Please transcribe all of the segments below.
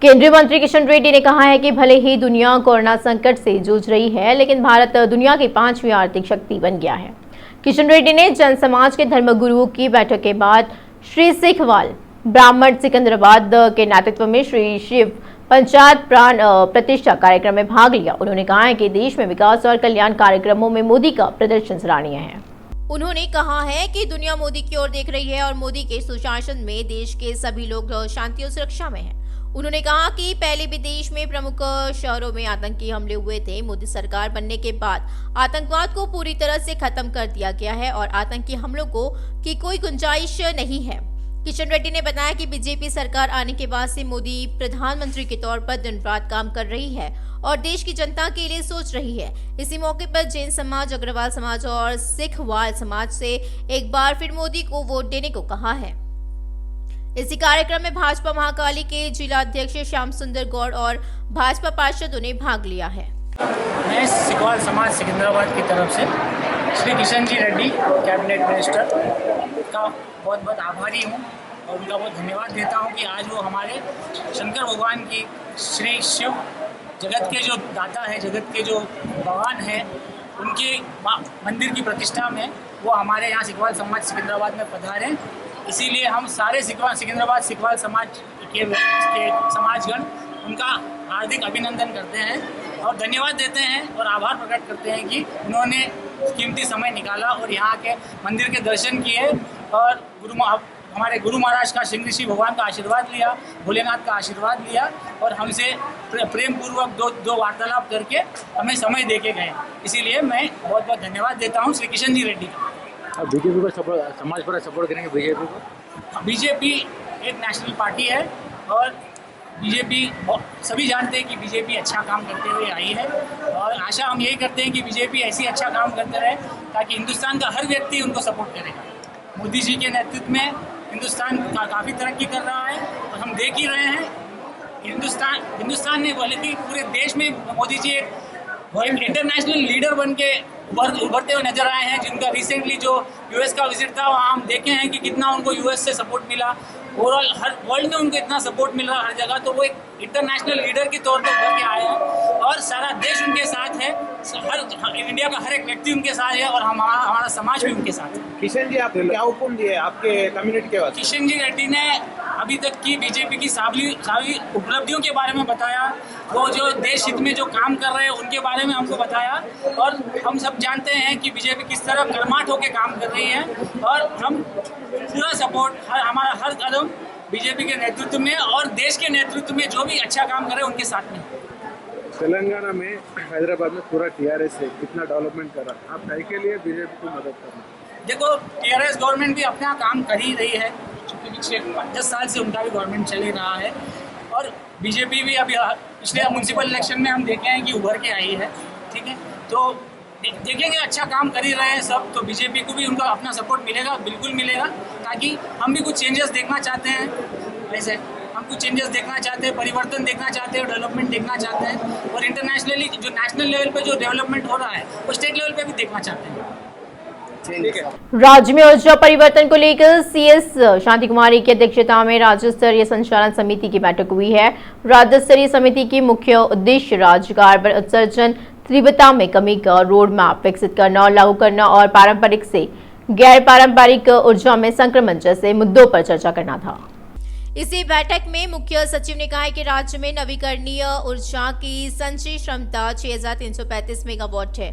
केंद्रीय मंत्री किशन रेड्डी ने कहा है कि भले ही दुनिया कोरोना संकट से जूझ रही है, लेकिन भारत दुनिया की 5वीं आर्थिक शक्ति बन गया है। किशन रेड्डी ने जन समाज के धर्मगुरुओं की बैठक के बाद श्री सिखवाल ब्राह्मण सिकंदराबाद के नेतृत्व में श्री शिव पंचायत प्राण प्रतिष्ठा कार्यक्रम में भाग लिया। उन्होंने कहा है कि देश में विकास और कल्याण कार्यक्रमों में मोदी का प्रदर्शन सराहनीय है। उन्होंने कहा है कि दुनिया मोदी की ओर देख रही है और मोदी के सुशासन में देश के सभी लोग शांति और सुरक्षा में हैं। उन्होंने कहा कि पहले भी देश में प्रमुख शहरों में आतंकी हमले हुए थे। मोदी सरकार बनने के बाद आतंकवाद को पूरी तरह से खत्म कर दिया गया है और आतंकी हमलों की कोई गुंजाइश नहीं है। किशन रेड्डी ने बताया कि बीजेपी सरकार आने के बाद से मोदी प्रधानमंत्री के तौर पर दिन रात काम कर रही है और देश की जनता के लिए सोच रही है। इसी मौके पर जैन समाज, अग्रवाल समाज और सिखवाल समाज से एक बार फिर मोदी को वोट देने को कहा है। इसी कार्यक्रम में भाजपा महाकाली के जिला अध्यक्ष श्याम सुंदर गौड़ और भाजपा पार्षदों ने भाग लिया है। मैं सिखवाल समाज सिकंदराबाद की तरफ से श्री किशन जी रेड्डी कैबिनेट मिनिस्टर का बहुत बहुत आभारी हूँ और उनका बहुत धन्यवाद देता हूँ कि आज वो हमारे शंकर भगवान की श्री शिव जगत के जो दाता है, जगत के जो भगवान हैं, उनके मंदिर की प्रतिष्ठा में वो हमारे यहाँ सिखवाल समाज सिकंदराबाद में पधारे। इसीलिए हम सारे सिकंदराबाद सिखवाल समाज के समाजगण उनका हार्दिक अभिनंदन करते हैं और धन्यवाद देते हैं और आभार प्रकट करते हैं कि उन्होंने कीमती समय निकाला और यहाँ के मंदिर के दर्शन किए और हमारे गुरु महाराज का, श्री ऋषि भगवान का आशीर्वाद लिया, भोलेनाथ का आशीर्वाद लिया और हमसे प्रेम पूर्वक दो वार्तालाप करके हमें समय दे के गए। इसीलिए मैं बहुत बहुत धन्यवाद देता हूँ श्री किशन जी रेड्डी का। बीजेपी को सपोर्ट, समाज पर सपोर्ट करेंगे बीजेपी को? बीजेपी एक नेशनल पार्टी है और बीजेपी सभी जानते हैं कि बीजेपी अच्छा काम करते हुए आई है और आशा हम यही करते हैं कि बीजेपी ऐसी अच्छा काम करते रहे ताकि हिंदुस्तान का हर व्यक्ति उनको सपोर्ट करेगा। मोदी जी के नेतृत्व में हिंदुस्तान काफ़ी तरक्की कर रहा है और हम देख ही रहे हैं हिंदुस्तान ने बोले कि पूरे देश में मोदी जी एक इंटरनेशनल लीडर बन के उभरते हुए नजर आए हैं। जिनका रिसेंटली जो यूएस का विजिट था, वहाँ हम देखे हैं कि कितना उनको यूएस से सपोर्ट मिला। ओवरऑल हर वर्ल्ड में उनको इतना सपोर्ट मिल रहा है हर जगह, तो वो एक इंटरनेशनल लीडर के तौर पर उभर के आए हैं और सारा देश उनके साथ है, इंडिया का हर एक व्यक्ति उनके साथ है और हमारा समाज भी उनके साथ है। किशन जी, आप क्या हुक्म दिए आपके कम्युनिटी के बाद? किशन जी रेड्डी ने अभी तक की बीजेपी की सारी उपलब्धियों के बारे में बताया, वो जो देश हित में जो काम कर रहे हैं उनके बारे में हमको बताया और हम सब जानते हैं कि बीजेपी किस तरह कर्मठ होकर काम कर रही है और हम पूरा सपोर्ट हमारा हर कदम बीजेपी के नेतृत्व में और देश के नेतृत्व में जो भी अच्छा काम करे उनके साथ में। तेलंगाना में, हैदराबाद में पूरा टीआरएस है, कितना डेवलपमेंट कर रहा है, आप कहीं के लिए बीजेपी को मदद करना? देखो, टीआरएस गवर्नमेंट भी अपना काम कर ही रही है क्योंकि पिछले 10 साल से उनका भी गवर्नमेंट चल ही रहा है और बीजेपी भी अभी पिछले म्यूनसिपल इलेक्शन में हम देखे हैं कि उभर के आई है। ठीक है, तो देखेंगे अच्छा काम कर ही रहे हैं सब, तो बीजेपी को भी उनका अपना सपोर्ट मिलेगा, बिल्कुल मिलेगा, ताकि हम भी कुछ चेंजेस देखना चाहते हैं। वैसे हम कुछ चेंजेस देखना चाहते हैं, परिवर्तन देखना चाहते हैं, डेवलपमेंट देखना चाहते हैं और इंटरनेशनली जो नेशनल लेवल पे जो डेवलपमेंट हो रहा है वो स्टेट लेवल पे भी देखना चाहते हैं। राज्य में ऊर्जा परिवर्तन को लेकर सीएस शांति कुमारी की अध्यक्षता में राज्य स्तरीय संचालन समिति की बैठक हुई है। राज्य स्तरीय समिति की मुख्य उद्देश्य राज्य कार्बन उत्सर्जन तीव्रता में कमी का रोड मैप विकसित करना और लागू करना और पारंपरिक से गैर पारंपरिक ऊर्जा में संक्रमण जैसे मुद्दों पर चर्चा करना था। इसी बैठक में मुख्य सचिव ने कहा कि राज्य में नवीकरणीय ऊर्जा की संचयी क्षमता 6335 मेगावाट है।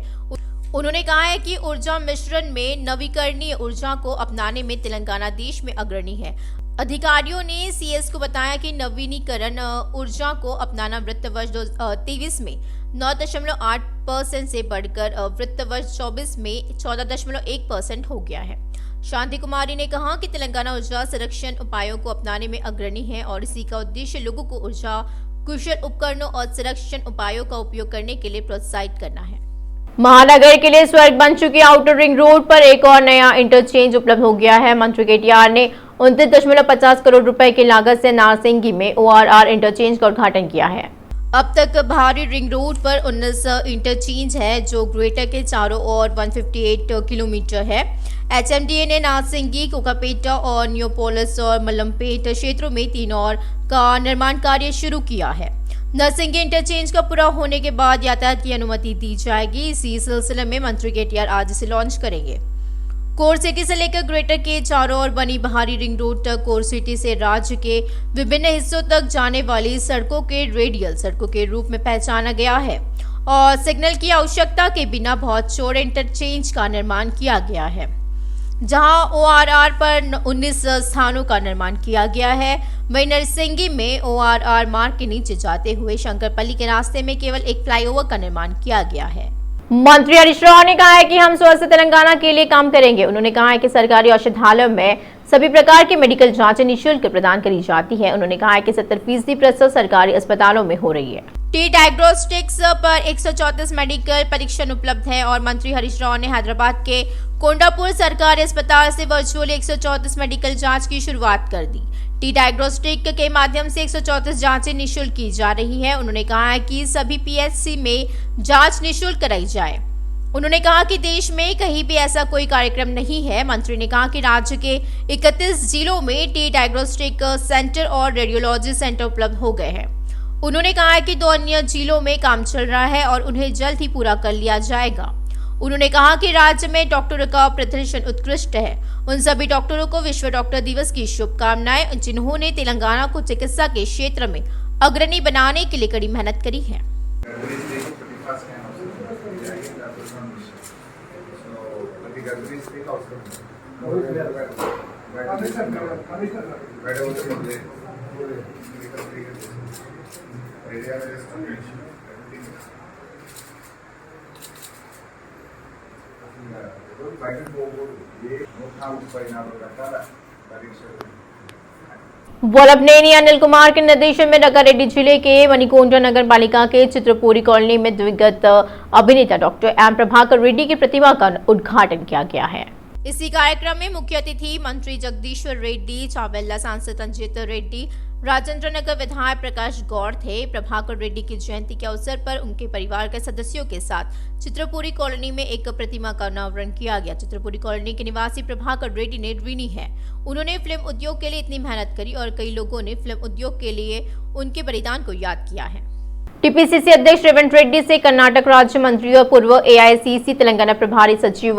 उन्होंने कहा है कि ऊर्जा मिश्रण में नवीकरणीय ऊर्जा को अपनाने में तेलंगाना देश में अग्रणी है। अधिकारियों ने सीएस को बताया कि नवीनीकरण ऊर्जा को अपनाना वित्त वर्ष 2023 में 9.8% से बढ़कर वित्त वर्ष 24 में 14.1% हो गया है। शांति कुमारी ने कहा कि तेलंगाना ऊर्जा संरक्षण उपायों को अपनाने में अग्रणी है और इसी का उद्देश्य लोगों को ऊर्जा कुशल उपकरणों और संरक्षण उपायों का उपयोग करने के लिए प्रोत्साहित करना है। महानगर के लिए स्वर्ग बन चुकी आउटर रिंग रोड पर एक और नया इंटरचेंज उपलब्ध हो गया है। मंत्री केटीआर ने 29.50 करोड़ रुपए की लागत से नारसिंगी में ओआरआर इंटरचेंज का उद्घाटन किया है। अब तक बाहरी रिंग रोड पर 19 इंटरचेंज है जो ग्रेटर के चारों ओर 158 किलोमीटर है। HMDA ने नासिंगी, कोकापेटा और न्योपोलिस और मलमपेट क्षेत्रों में 3 और का निर्माण कार्य शुरू किया है। नासिंगी इंटरचेंज का पूरा होने के बाद यातायात की अनुमति दी जाएगी। इसी सिलसिले में मंत्री KTR आज इसे लॉन्च करेंगे। कोर सिटी से लेकर ग्रेटर के चारों ओर बनी बाहरी रिंग रोड तक कोर सिटी से राज्य के विभिन्न हिस्सों तक जाने वाली सड़कों के रेडियल सड़कों के रूप में पहचाना गया है और सिग्नल की आवश्यकता के बिना बहुत चौड़े इंटरचेंज का निर्माण किया गया है। जहां ORR पर 19 स्थानों का निर्माण किया गया है, वहीं नरसिंगी में ORR मार्ग के नीचे जाते हुए शंकरपल्ली के रास्ते में केवल एक फ्लाईओवर का निर्माण किया गया है। मंत्री हरीश राव ने कहा है कि हम स्वस्थ तेलंगाना के लिए काम करेंगे। उन्होंने कहा है कि सरकारी औषधालयों में सभी प्रकार की मेडिकल जांचें निःशुल्क प्रदान करी जाती है। उन्होंने कहा है कि 70% प्रसव सरकारी अस्पतालों में हो रही है। टी डायग्नोस्टिक्स पर 134 मेडिकल परीक्षण उपलब्ध है और मंत्री हरीश राव ने हैदराबाद के कोंडापुर सरकारी अस्पताल से वर्चुअली 134 मेडिकल जांच की शुरुआत कर दी। टी डायग्नोस्टिक के माध्यम से 134 जांचें निःशुल्क की जा रही है। उन्होंने कहा है कि सभी PHC में जांच निःशुल्क कराई जाए। उन्होंने कहा कि देश में कहीं भी ऐसा कोई कार्यक्रम नहीं है। मंत्री ने कहा कि राज्य के 31 जिलों में टी डायग्नोस्टिक सेंटर और रेडियोलॉजी सेंटर उपलब्ध हो गए हैं। उन्होंने कहा है कि 2 अन्य जिलों में काम चल रहा है और उन्हें जल्द ही पूरा कर लिया जाएगा। उन्होंने कहा कि राज्य में डॉक्टरों का प्रदर्शन उत्कृष्ट है। उन सभी डॉक्टरों को विश्व डॉक्टर दिवस की शुभकामनाएं जिन्होंने तेलंगाना को चिकित्सा के क्षेत्र में अग्रणी बनाने के लिए कड़ी मेहनत करी है। वल्लभनेनी अनिल कुमार के निर्देशन में रंगारेड्डी जिले के मणिकोंडा नगर पालिका के चित्रपुरी कॉलोनी में दिवंगत अभिनेता डॉक्टर M प्रभाकर रेड्डी की प्रतिमा का उद्घाटन किया गया है। इसी कार्यक्रम में मुख्य अतिथि मंत्री जगदीश्वर रेड्डी, चावेल्ला सांसद अंजित रेड्डी, राजेंद्र नगर विधायक प्रकाश गौड़ थे। प्रभाकर रेड्डी की जयंती के अवसर पर उनके परिवार के सदस्यों के साथ चित्रपुरी कॉलोनी में एक प्रतिमा का अनावरण किया गया। चित्रपुरी कॉलोनी के निवासी प्रभाकर रेड्डी ने ऋणी है। उन्होंने फिल्म उद्योग के लिए इतनी मेहनत करी और कई लोगों ने फिल्म उद्योग के लिए उनके बलिदान को याद किया है। टीपीसीसी अध्यक्ष रेवंत रेड्डी से कर्नाटक राज्य मंत्री और पूर्व AICC तेलंगाना प्रभारी सचिव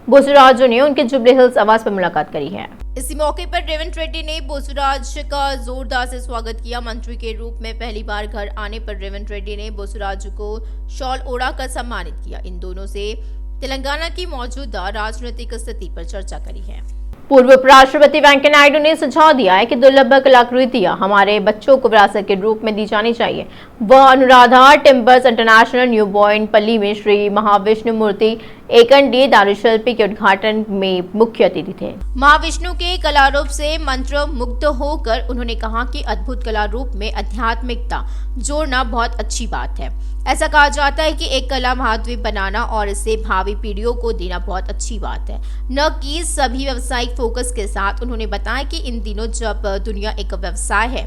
बोसुराजू ने उनके जुबली हिल्स आवास पर मुलाकात करी है। इसी मौके पर रेवंत रेड्डी ने बोसुराज का जोरदार से स्वागत किया। मंत्री के रूप में पहली बार घर आने पर रेवंत रेड्डी ने बोसुराजू को शॉल ओढ़ाकर सम्मानित किया। इन दोनों से तेलंगाना की मौजूदा राजनीतिक स्थिति पर चर्चा करी है। पूर्व उपराष्ट्रपति वेंकैया नायडू ने सुझाव दिया है कि दुर्लभ कलाकृतियां हमारे बच्चों को विरासत के रूप में दी जानी चाहिए। वह अनुराधा टिम्बर्स इंटरनेशनल न्यू बॉइन पल्ली में श्री महाविष्णु मूर्ति एकंडी दारुशिल्पी के उद्घाटन में मुख्य अतिथि थे। महाविष्णु के कलारूप से मंत्र मुग्ध होकर उन्होंने कहा कि अद्भुत कलारूप में आध्यात्मिकता जोड़ना बहुत अच्छी बात है। ऐसा कहा जाता है कि एक कला महाद्वीप बनाना और इसे भावी पीढ़ियों को देना बहुत अच्छी बात है, न कि सभी व्यवसायिक फोकस के साथ। उन्होंने बताया कि इन दिनों जब दुनिया एक व्यवसाय है,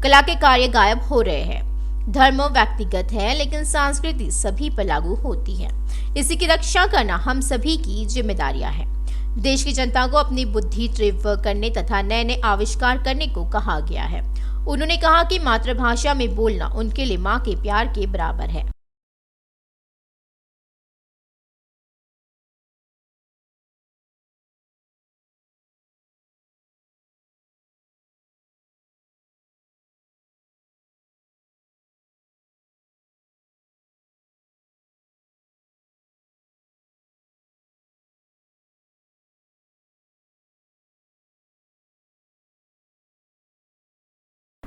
कला के कार्य गायब हो रहे हैं। धर्म व्यक्तिगत है लेकिन संस्कृति सभी पर लागू होती है। इसी की रक्षा करना हम सभी की जिम्मेदारियां हैं। देश की जनता को अपनी बुद्धि तीव्र करने तथा नए नए आविष्कार करने को कहा गया है। उन्होंने कहा कि मातृभाषा में बोलना उनके लिए मां के प्यार के बराबर है।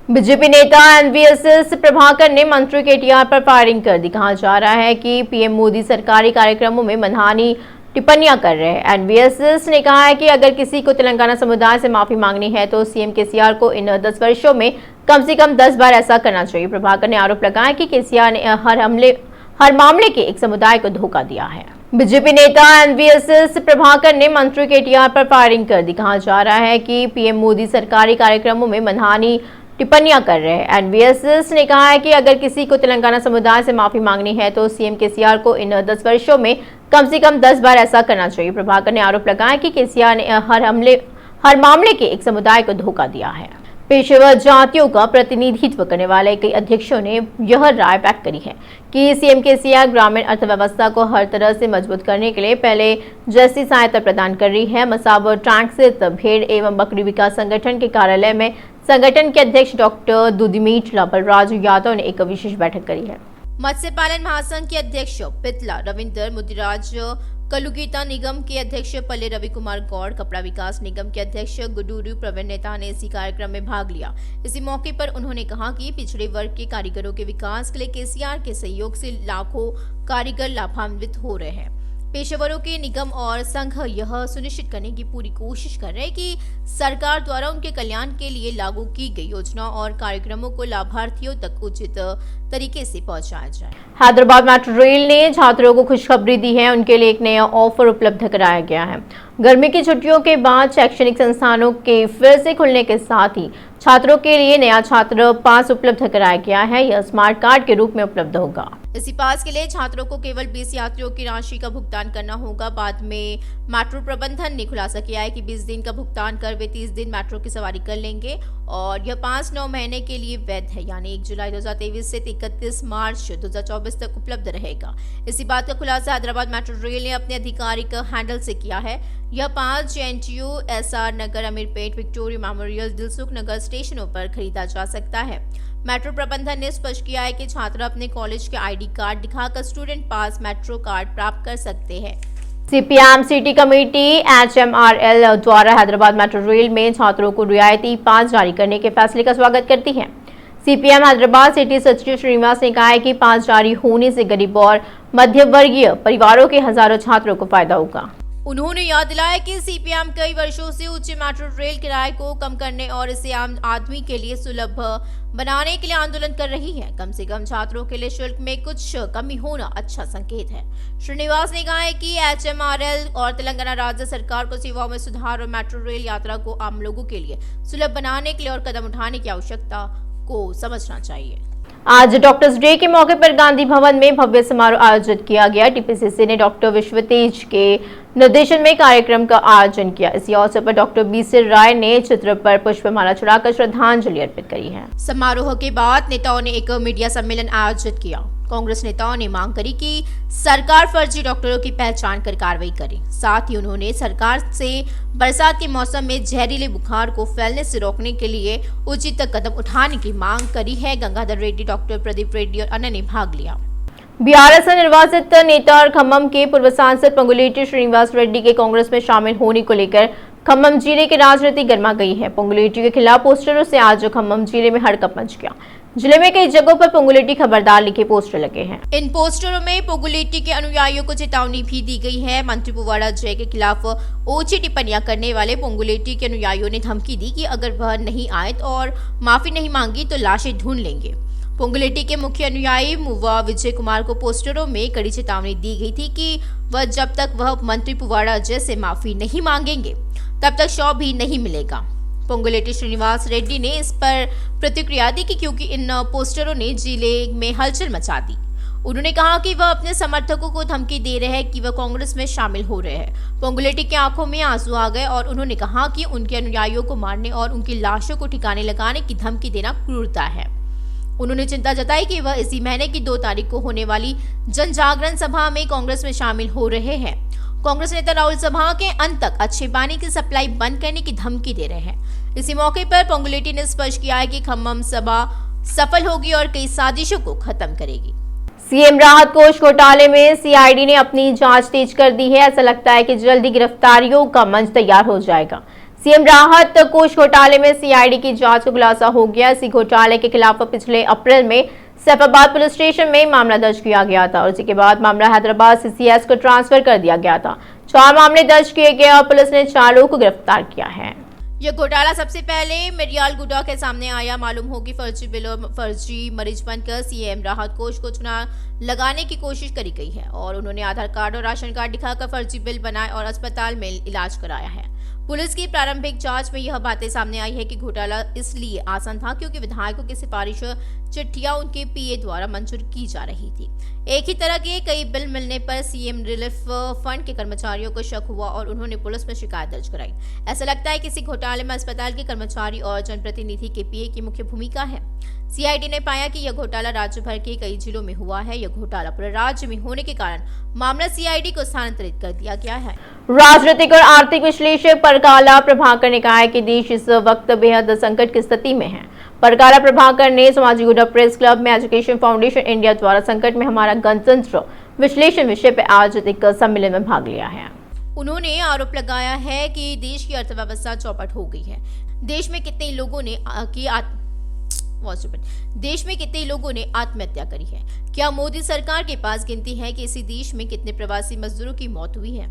बीजेपी नेता NVSS प्रभाकर ने मंत्री KTR पर फायरिंग कर दी। कहा जा रहा है कि PM मोदी सरकारी कार्यक्रमों में मनहानी टिप्पणियां कर रहे हैं। NVSS ने कहा है कि अगर किसी को तेलंगाना समुदाय से माफी मांगनी है तो CM KCR को इन 10 वर्षों में कम से कम 10 बार ऐसा करना चाहिए। प्रभाकर ने आरोप लगाया कि KCR ने हर मामले के एक समुदाय को धोखा दिया है। बीजेपी नेता NVSS प्रभाकर ने मंत्री KTR पर फायरिंग कर दी। कहा जा रहा है कि PM मोदी सरकारी कार्यक्रमों में मनहानी टिप्पणियां कर रहे हैं। एनवीएसएस ने कहा है कि अगर किसी को तेलंगाना समुदाय से माफी मांगनी है तो सीएम केसीआर को इन 10 वर्षों में कम से कम 10 बार ऐसा करना चाहिए। प्रभाकर ने आरोप लगाया कि केसीआर ने हर मामले के एक समुदाय को धोखा दिया है। पेशेवर जातियों का प्रतिनिधित्व करने वाले कई अध्यक्षों ने यह राय व्यक्त करी है कि सीएम केसीआर ग्रामीण अर्थव्यवस्था को हर तरह से मजबूत करने के लिए पहले जैसी सहायता प्रदान कर रही है। मसाबो ट्रैंक स्थित भेड़ एवं बकरी विकास संगठन के कार्यालय में संगठन के अध्यक्ष डॉक्टर दुदिमीट बलराज यादव ने एक विशेष बैठक करी है। मत्स्य पालन महासंघ के अध्यक्ष पितला रविंदर मुदिराज, कलुगीता निगम के अध्यक्ष पल्ले रवि कुमार गौड़, कपड़ा विकास निगम के अध्यक्ष गुडूरू प्रवीण नेता ने इसी कार्यक्रम में भाग लिया। इसी मौके पर उन्होंने कहा कि पिछड़े वर्ग के कारीगरों के विकास के लिए केसीआर के सहयोग से लाखों कारीगर लाभान्वित हो रहे हैं। पेशेवरों के निगम और संघ यह सुनिश्चित करने की पूरी कोशिश कर रहे हैं कि सरकार द्वारा उनके कल्याण के लिए लागू की गई योजना और कार्यक्रमों को लाभार्थियों तक उचित तरीके से पहुंचाया जाए। हैदराबाद मेट्रो रेल ने छात्रों को खुशखबरी दी है। उनके लिए एक नया ऑफर उपलब्ध कराया गया है। गर्मी की छुट्टियों के बाद शैक्षणिक संस्थानों के फिर से खुलने के साथ ही छात्रों के लिए नया छात्र पास उपलब्ध कराया गया है। यह स्मार्ट कार्ड के रूप में उपलब्ध होगा। इसी पास के लिए छात्रों को केवल 20 यात्रियों की राशि का भुगतान करना होगा। बाद में मेट्रो प्रबंधन ने खुलासा किया है कि 20 दिन का भुगतान कर वे 30 दिन मेट्रो की सवारी कर लेंगे और यह पास 9 महीने के लिए वैध है, यानी 1 जुलाई 2023 से 31 मार्च 2024 तक उपलब्ध रहेगा। इसी बात का खुलासा हैदराबाद मेट्रो रेल ने अपने आधिकारिक हैंडल से किया है। यह 5 JNTU, SR नगर, अमीरपेट, विक्टोरिया मेमोरियल, दिलसुख नगर स्टेशनों पर खरीदा जा सकता है। मेट्रो प्रबंधन ने स्पष्ट किया है कि छात्र अपने कॉलेज के ID कार्ड दिखाकर स्टूडेंट पास मेट्रो कार्ड प्राप्त कर सकते हैं। CPM सिटी कमेटी HMRL द्वारा हैदराबाद मेट्रो रेल में छात्रों को रियायती पास जारी करने के फैसले का स्वागत करती है। CPM हैदराबाद सिटी सचिव श्रीनिवास ने कहा है कि पास जारी होने से गरीब और मध्य वर्गीय परिवारों के हजारों छात्रों को फायदा होगा। उन्होंने याद दिलाया कि CPM कई वर्षों से उच्च मेट्रो रेल किराए को कम करने और इसे आम आदमी के लिए सुलभ बनाने के लिए आंदोलन कर रही है। कम से कम छात्रों के लिए शुल्क में कुछ कमी होना अच्छा संकेत है। श्रीनिवास ने कहा है कि HMRL और तेलंगाना राज्य सरकार को सेवाओं में सुधार और मेट्रो रेल यात्रा को आम लोगों के लिए सुलभ बनाने के लिए और कदम उठाने की आवश्यकता को समझना चाहिए। आज डॉक्टर्स डे के मौके पर गांधी भवन में भव्य समारोह आयोजित किया गया। TPCC ने डॉक्टर विश्वतेज के निर्देशन में कार्यक्रम का आयोजन किया। इसी अवसर पर डॉक्टर BC राय ने चित्र पर पुष्पमाला चढ़ाकर श्रद्धांजलि अर्पित करी है। समारोह के बाद नेताओं ने एक मीडिया सम्मेलन आयोजित किया। कांग्रेस नेताओं ने मांग करी कि सरकार फर्जी डॉक्टरों की पहचान कर कार्रवाई करे। साथ ही उन्होंने सरकार से बरसात के मौसम में जहरीले बुखार को फैलने से रोकने के लिए उचित कदम उठाने की मांग करी है। गंगाधर रेड्डी, डॉक्टर प्रदीप रेड्डी और अन्य ने भाग लिया। BRS से निर्वाचित नेता और खम्मम के पूर्व सांसद पोंगुलेटी श्रीनिवास रेड्डी के कांग्रेस में शामिल होने को लेकर खम्मम जिले की राजनीति गर्मा गई है। पोंगुलेटी के खिलाफ पोस्टरों से आज खम्मम जिले में हड़कंप मच गया। जिले में कई जगहों पर पोंगुलेटी खबरदार लिखे पोस्टर लगे हैं। इन पोस्टरों में पोंगुलेटी के अनुयायियों को चेतावनी भी दी गई है। मंत्री पुवाड़ा जय के खिलाफ ओछी टिप्पणियां करने वाले पोंगुलेटी के अनुयायियों ने धमकी दी कि अगर वह नहीं आए और माफी नहीं मांगी तो लाशें ढूंढ लेंगे। पोंगुलेटी के मुख्य अनुयायी मुवा विजय कुमार को पोस्टरों में कड़ी चेतावनी दी गई थी कि वह जब तक वह मंत्री पुवाड़ा जय से माफी नहीं मांगेंगे तब तक शव भी नहीं मिलेगा। पोंगुलेटी श्रीनिवास रेड्डी ने इस पर प्रतिक्रिया दी कि क्योंकि इन पोस्टरों ने जिले में हलचल मचा दी। उन्होंने कहा कि वह अपने समर्थकों को धमकी दे रहे हैं कि वह कांग्रेस में शामिल हो रहे हैं। पोंगुलेटी की आंखों में आंसू आ गए और उन्होंने कहा कि उनके अनुयायियों को मारने और उनकी लाशों को ठिकाने लगाने की धमकी देना क्रूरता है। उन्होंने चिंता जताई कि वह इसी महीने की 2 तारीख को होने वाली जन जागरण सभा में कांग्रेस में शामिल हो रहे हैं। कांग्रेस नेता राहुल सभा के अंत तक अच्छे पानी की सप्लाई बंद करने की धमकी दे रहे हैं। इसी मौके पर पोंगुलेटी ने स्पष्ट किया है कि खम्मम सभा सफल होगी और कई साजिशों को खत्म करेगी। सीएम राहत कोष घोटाले में CID ने अपनी जांच तेज कर दी है। ऐसा लगता है कि जल्दी गिरफ्तारियों का मंच तैयार हो जाएगा। सीएम राहत कोष घोटाले में CID की जांच का खुलासा हो गया। इसी घोटाले के खिलाफ पिछले अप्रैल में सैफाबाद पुलिस स्टेशन में मामला दर्ज किया गया था और उसी के बाद मामला हैदराबाद CCS को ट्रांसफर कर दिया गया था। 4 मामले दर्ज किए गए और पुलिस ने 4 लोगों को गिरफ्तार किया है। यह घोटाला सबसे पहले मिर्यालगुड़ा के सामने आया। मालूम हो कि फर्जी बिल और फर्जी मरीज बनकर CM राहत कोष को चुना लगाने की कोशिश करी गई है और उन्होंने आधार कार्ड और राशन कार्ड दिखाकर फर्जी बिल बनाए और अस्पताल में इलाज कराया है। पुलिस की प्रारंभिक जांच में यह बातें सामने आई है कि घोटाला इसलिए आसान था क्योंकि विधायकों की सिफारिश चिट्ठियां उनके पीए द्वारा मंजूर की जा रही थी। एक ही तरह के कई बिल मिलने पर सीएम रिलीफ फंड के कर्मचारियों को शक हुआ और उन्होंने पुलिस में शिकायत दर्ज कराई। ऐसा लगता है किसी घोटाले में अस्पताल के कर्मचारी और जनप्रतिनिधि के पीए की मुख्य भूमिका है। सीआईडी ने पाया कि यह घोटाला राज्य भर के कई जिलों में हुआ है। यह घोटाला पूरे राज्य में होने के कारण मामला सीआईडी को स्थानांतरित कर दिया गया है। राजनीतिक और आर्थिक विश्लेषक परकाला प्रभाकर ने कहा है कि देश इस वक्त बेहद संकट की स्थिति में है। परकाला प्रभाकर ने समाजीगुड़ा प्रेस क्लब में एजुकेशन फाउंडेशन इंडिया द्वारा संकट में हमारा गणतंत्र विश्लेषण विषय पर आयोजित एक सम्मेलन में भाग लिया है। उन्होंने आरोप लगाया है कि देश की अर्थव्यवस्था चौपट हो गई है। देश में कितने लोगों ने आत्महत्या करी है। क्या मोदी सरकार के पास गिनती है कि इसी देश में कितने प्रवासी मजदूरों की मौत हुई है।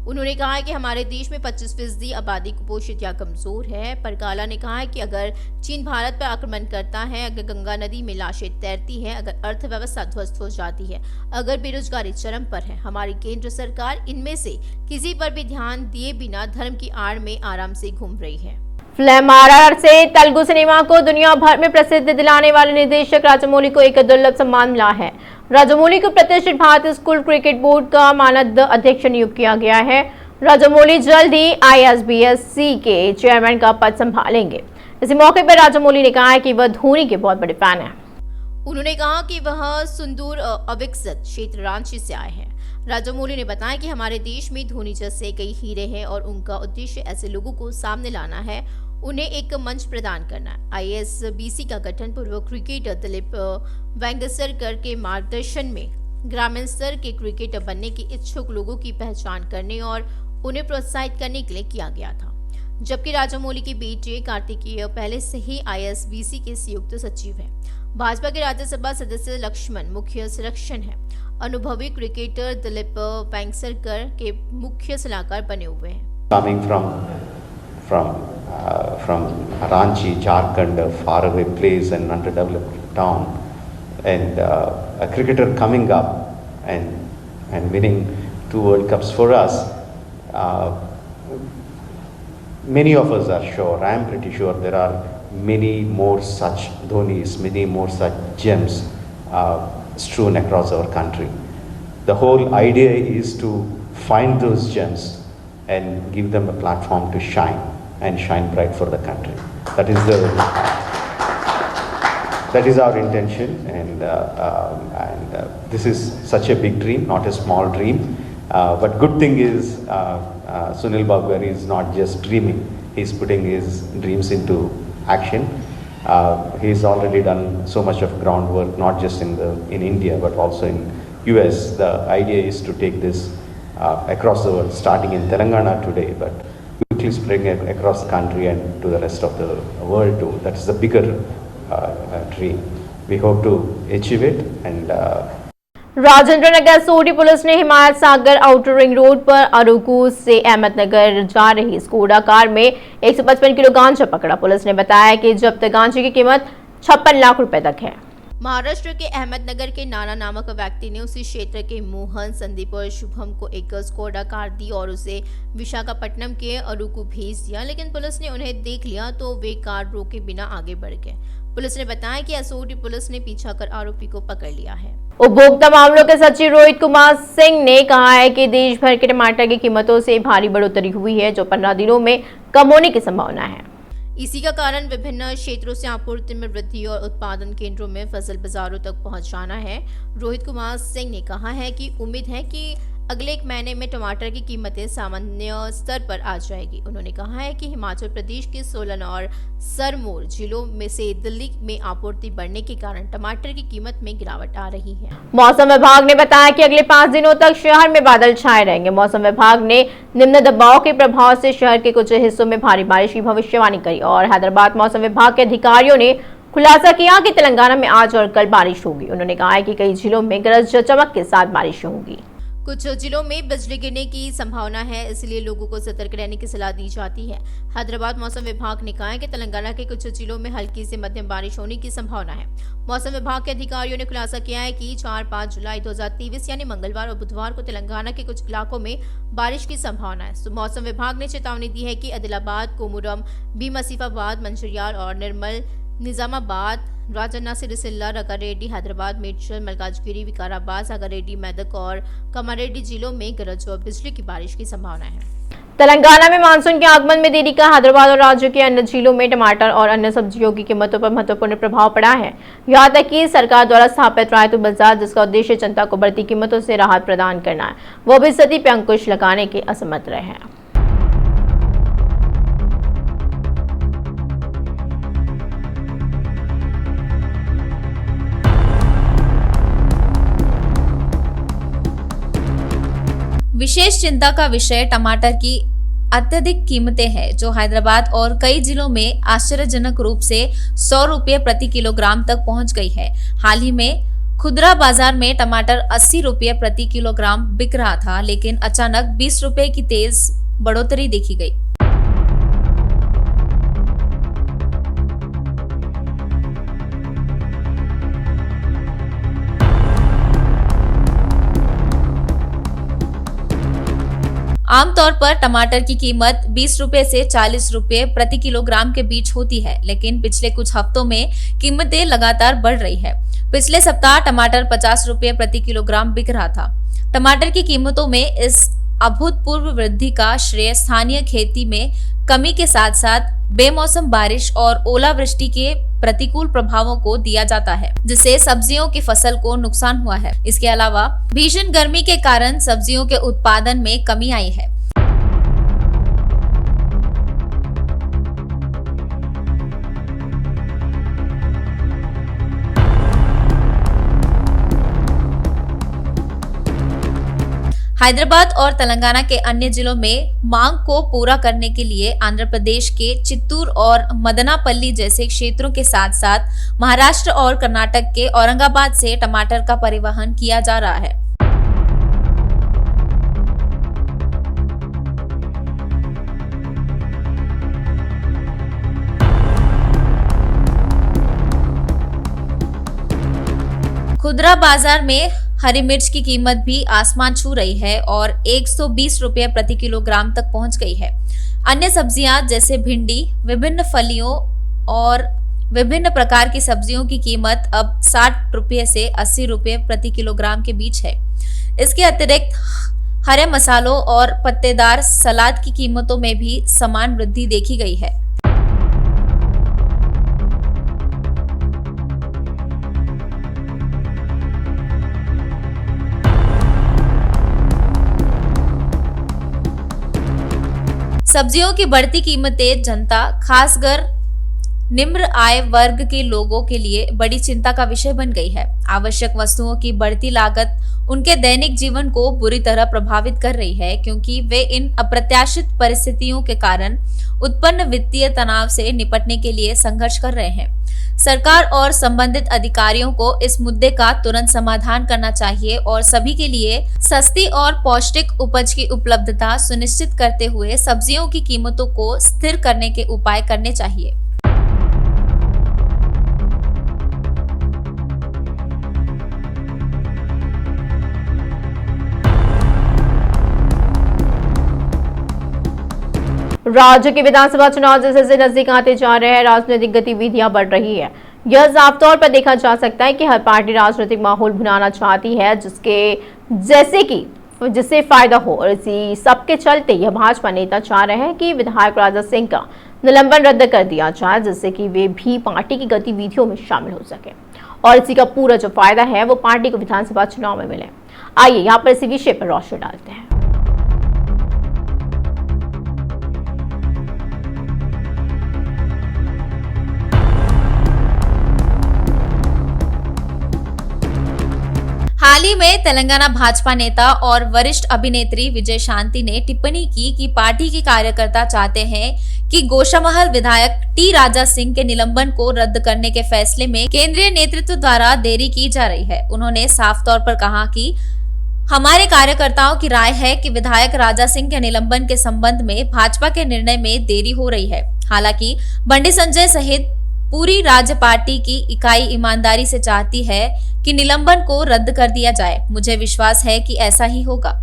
उन्होंने कहा है कि हमारे देश में 25% आबादी कुपोषित या कमजोर है। परकाला ने कहा है कि अगर चीन भारत पर आक्रमण करता है, अगर गंगा नदी में लाशें तैरती हैं, अगर अर्थव्यवस्था ध्वस्त हो जाती है, अगर बेरोजगारी चरम पर है, हमारी केंद्र सरकार इनमें से किसी पर भी ध्यान दिए बिना धर्म की आड़ में आराम से घूम रही है। फिल्म RRR से तेलुगु सिनेमा को दुनिया भर में प्रसिद्ध दिलाने वाले निर्देशक राजामौली को एक दुर्लभ सम्मान मिला है। राजामौली को प्रतिष्ठित भारतीय स्कूल क्रिकेट बोर्ड का मानद अध्यक्ष नियुक्त किया गया है। राजामौली जल्द ही ISBSC के चेयरमैन का पद संभालेंगे। इसी मौके पर राजामौली ने कहा है कि वह धोनी के बहुत बड़े फैन हैं। उन्होंने कहा कि वह सुंदूर अविकसित क्षेत्र रांची से आए हैं। राजामौली ने बताया कि हमारे देश में धोनी जैसे कई हीरे हैं और उनका उद्देश्य ऐसे लोगों को सामने लाना है, उन्हें एक मंच प्रदान करना है। ISBC का गठन पूर्व क्रिकेटर दिलीप वेंगसरकर के मार्गदर्शन में ग्रामीण स्तर के क्रिकेटर बनने के इच्छुक लोगों की पहचान करने और उन्हें प्रोत्साहित करने के लिए किया गया था। जबकि राजामौली के बेटे कार्तिकेय पहले से ही ISBC के संयुक्त सचिव हैं। भाजपा के राज्यसभा सदस्य लक्ष्मण मुख्य संरक्षण है। अनुभवी क्रिकेटर दिलीप वेंगसरकर के मुख्य सलाहकार बने हुए हैं। Coming from Ranchi, Jharkhand, a faraway place and underdeveloped town, and a cricketer coming up and winning 2 World Cups for us. Many of us are sure, I am pretty sure there are many more such Dhonis, many more such gems strewn across our country. The whole idea is to find those gems and give them a platform to shine and shine bright for the country. That is our intention, and this is such a big dream, not a small dream. But good thing is Sunil Bagwari is not just dreaming; he's putting his dreams into action. He's already done so much of groundwork, not just in India but also in US. The idea is to take this across the world, starting in Telangana today, but quickly spreading across the country and to the rest of the world too. That is the bigger dream. We hope to achieve it. And Rajendra Nagar सोडी police ने Himayat Sagar outer ring road पर अरुकू से अहमदनगर जा रही Skoda car में 155 kilo गांजा पकड़ा। पुलिस ने बताया कि जब्त गांजे की कीमत 56 लाख रुपए तक है। महाराष्ट्र के अहमदनगर के नाना नामक व्यक्ति ने उसी क्षेत्र के मोहन, संदीप और शुभम को एक स्कोडा कार दी और उसे विशाखापट्टनम के अरुकू भेज दिया, लेकिन पुलिस ने उन्हें देख लिया तो वे कार रोके बिना आगे बढ़ गए। पुलिस ने बताया कि एसओटी पुलिस ने पीछा कर आरोपी को पकड़ लिया है। उपभोक्ता मामलों के सचिव रोहित कुमार सिंह ने कहा है कि देश भर के टमाटर की कीमतों से भारी बढ़ोतरी हुई है, जो 15 दिनों में कम होने की संभावना है। इसी का कारण विभिन्न क्षेत्रों से आपूर्ति में वृद्धि और उत्पादन केंद्रों में फसल बाजारों तक पहुंचाना है। रोहित कुमार सिंह ने कहा है कि उम्मीद है कि अगले 1 महीने में टमाटर की कीमतें सामान्य स्तर पर आ जाएगी। उन्होंने कहा है कि हिमाचल प्रदेश के सोलन और सरमोर जिलों में से दिल्ली में आपूर्ति बढ़ने के कारण टमाटर की कीमत में गिरावट आ रही है। मौसम विभाग ने बताया कि अगले 5 दिनों तक शहर में बादल छाए रहेंगे। मौसम विभाग ने निम्न दबाव के प्रभाव से शहर के कुछ हिस्सों में भारी बारिश की भविष्यवाणी करी और हैदराबाद मौसम विभाग के अधिकारियों ने खुलासा किया कि तेलंगाना में आज और कल बारिश होगी। उन्होंने कहा है कि कई जिलों में गरज चमक के साथ बारिश होगी। कुछ जिलों में बिजली गिरने की संभावना है, इसलिए लोगों को सतर्क रहने की सलाह दी जाती है। हैदराबाद मौसम विभाग ने कहा है कि तेलंगाना के कुछ जिलों में हल्की से मध्यम बारिश होने की संभावना है। मौसम विभाग के अधिकारियों ने खुलासा किया है कि 4-5 जुलाई 2023 यानी मंगलवार और बुधवार को तेलंगाना के कुछ इलाकों में बारिश की संभावना है। मौसम विभाग ने चेतावनी दी है कि आदिलाबाद, कोमुरम, भीम आसिफाबाद, मंचिर्याल और निर्मल, निजामाबाद, राजन्ना, सिरिसिल्ला, रंगारेड्डी, हैदराबाद, मेडचल, मलकाजगिरी, विकाराबाद, सागारेड्डी, मेदक और कामारेड्डी जिलों में गरज और बिजली की बारिश की संभावना है। तेलंगाना में मानसून के आगमन में देरी का हैदराबाद और राज्य के अन्य जिलों में टमाटर और अन्य सब्जियों की कीमतों पर महत्वपूर्ण प्रभाव पड़ा है। यहां तक कि सरकार द्वारा स्थापित रायतु बाजार, जिसका उद्देश्य जनता को बढ़ती कीमतों से राहत प्रदान करना है, वो भी स्थिति पर अंकुश लगाने के असमर्थ रहे हैं। विशेष चिंता का विषय टमाटर की अत्यधिक कीमतें हैं, जो हैदराबाद और कई जिलों में आश्चर्यजनक रूप से 100 रुपये प्रति किलोग्राम तक पहुंच गई है। हाल ही में खुदरा बाजार में टमाटर 80 रुपये प्रति किलोग्राम बिक रहा था, लेकिन अचानक 20 रुपये की तेज बढ़ोतरी देखी गई। आमतौर पर टमाटर की कीमत 20 रुपए से 40 रुपए प्रति किलोग्राम के बीच होती है, लेकिन पिछले कुछ हफ्तों में कीमतें लगातार बढ़ रही है। पिछले सप्ताह टमाटर 50 रुपए प्रति किलोग्राम बिक रहा था। टमाटर की कीमतों में इस अभूतपूर्व वृद्धि का श्रेय स्थानीय खेती में कमी के साथ साथ बेमौसम बारिश और ओलावृष्टि के प्रतिकूल प्रभावों को दिया जाता है, जिससे सब्जियों की फसल को नुकसान हुआ है। इसके अलावा भीषण गर्मी के कारण सब्जियों के उत्पादन में कमी आई है। हैदराबाद और तेलंगाना के अन्य जिलों में मांग को पूरा करने के लिए आंध्र प्रदेश के चित्तूर और मदनापल्ली जैसे क्षेत्रों के साथ साथ महाराष्ट्र और कर्नाटक के औरंगाबाद से टमाटर का परिवहन किया जा रहा है। खुदरा बाजार में हरी मिर्च की कीमत भी आसमान छू रही है और 120 रुपये प्रति किलोग्राम तक पहुंच गई है। अन्य सब्जियां जैसे भिंडी, विभिन्न फलियों और विभिन्न प्रकार की सब्जियों की कीमत अब 60 रुपये से 80 रुपये प्रति किलोग्राम के बीच है। इसके अतिरिक्त हरे मसालों और पत्तेदार सलाद की कीमतों में भी समान वृद्धि देखी गई है। सब्जियों की बढ़ती कीमतें जनता, खासकर निम्न आय वर्ग के लोगों के लिए बड़ी चिंता का विषय बन गई है। आवश्यक वस्तुओं की बढ़ती लागत उनके दैनिक जीवन को बुरी तरह प्रभावित कर रही है, क्योंकि वे इन अप्रत्याशित परिस्थितियों के कारण उत्पन्न वित्तीय तनाव से निपटने के लिए संघर्ष कर रहे हैं। सरकार और संबंधित अधिकारियों को इस मुद्दे का तुरंत समाधान करना चाहिए और सभी के लिए सस्ती और पौष्टिक उपज की उपलब्धता सुनिश्चित करते हुए सब्जियों की कीमतों को स्थिर करने के उपाय करने चाहिए। राज्य के विधानसभा चुनाव जैसे नजदीक आते जा रहे हैं, राजनीतिक गतिविधियां बढ़ रही है। यह साफ तौर पर देखा जा सकता है कि हर पार्टी राजनीतिक माहौल बनाना चाहती है जिससे फायदा हो, और इसी सबके चलते यह भाजपा नेता चाह रहे हैं कि विधायक राजा सिंह का निलंबन रद्द कर दिया जाए, जिससे कि वे भी पार्टी की गतिविधियों में शामिल हो सके और इसी का पूरा जो फायदा है वो पार्टी को विधानसभा चुनाव में मिले। आइए यहाँ पर इसी विषय पर रोशनी डालते हैं। हाल ही में तेलंगाना भाजपा नेता और वरिष्ठ अभिनेत्री विजय शांति ने टिप्पणी की कि पार्टी के कार्यकर्ता चाहते हैं कि गोशामहल विधायक टी राजा सिंह के निलंबन को रद्द करने के फैसले में केंद्रीय नेतृत्व द्वारा देरी की जा रही है। उन्होंने साफ तौर पर कहा कि हमारे कार्यकर्ताओं की राय है कि विधायक राजा सिंह के निलंबन के संबंध में भाजपा के निर्णय में देरी हो रही है। हालांकि बंडी संजय सहित पूरी राज्य पार्टी की इकाई ईमानदारी से चाहती है कि निलंबन को रद्द कर दिया जाए। मुझे विश्वास है कि ऐसा ही होगा।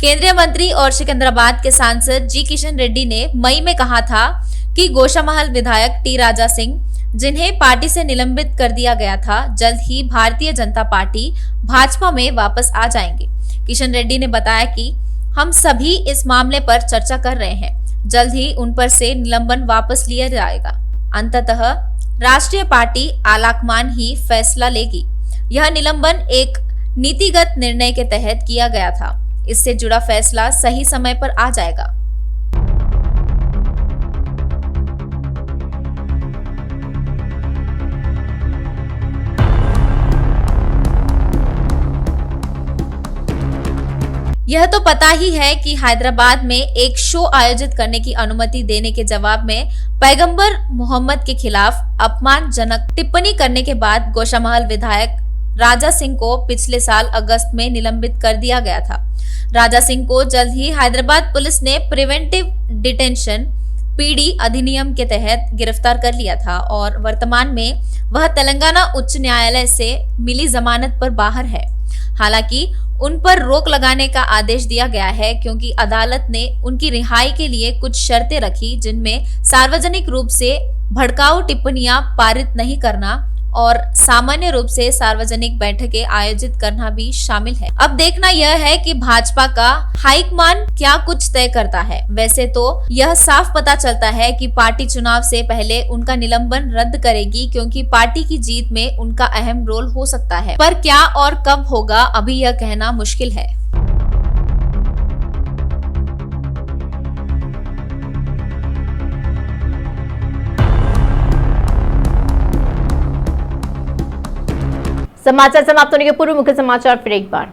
केंद्रीय मंत्री और सिकंदराबाद के सांसद जी किशन रेड्डी ने मई में कहा था कि गोशामहल विधायक टी राजा सिंह, जिन्हें पार्टी से निलंबित कर दिया गया था, जल्द ही भारतीय जनता पार्टी भाजपा में वापस आ जाएंगे। किशन रेड्डी ने बताया कि हम सभी इस मामले पर चर्चा कर रहे हैं, जल्द ही उन पर से निलंबन वापस लिया जाएगा। अंततः राष्ट्रीय पार्टी आलाकमान ही फैसला लेगी। यह निलंबन एक नीतिगत निर्णय के तहत किया गया था। इससे जुड़ा फैसला सही समय पर आ जाएगा। यह तो पता ही है कि हैदराबाद में एक शो आयोजित करने की अनुमति देने के जवाब में पैगंबर मोहम्मद के खिलाफ अपमानजनक टिप्पणी करने के बाद गोशामहल विधायक राजा सिंह को पिछले साल अगस्त में निलंबित कर दिया गया था। राजा सिंह को जल्द ही हैदराबाद पुलिस ने प्रिवेंटिव डिटेंशन पीडी अधिनियम के तहत गिरफ्तार कर लिया था और वर्तमान में वह तेलंगाना उच्च न्यायालय से मिली जमानत पर बाहर है। हालांकि उन पर रोक लगाने का आदेश दिया गया है क्योंकि अदालत ने उनकी रिहाई के लिए कुछ शर्तें रखी, जिनमें सार्वजनिक रूप से भड़काऊ टिप्पणियां पारित नहीं करना और सामान्य रूप से सार्वजनिक बैठकें आयोजित करना भी शामिल है। अब देखना यह है कि भाजपा का हाईकमान क्या कुछ तय करता है। वैसे तो यह साफ पता चलता है कि पार्टी चुनाव से पहले उनका निलंबन रद्द करेगी, क्योंकि पार्टी की जीत में उनका अहम रोल हो सकता है। पर क्या और कब होगा, अभी यह कहना मुश्किल है। समाचार समाप्त होने के पूर्व मुख्य समाचार फिर एक बार।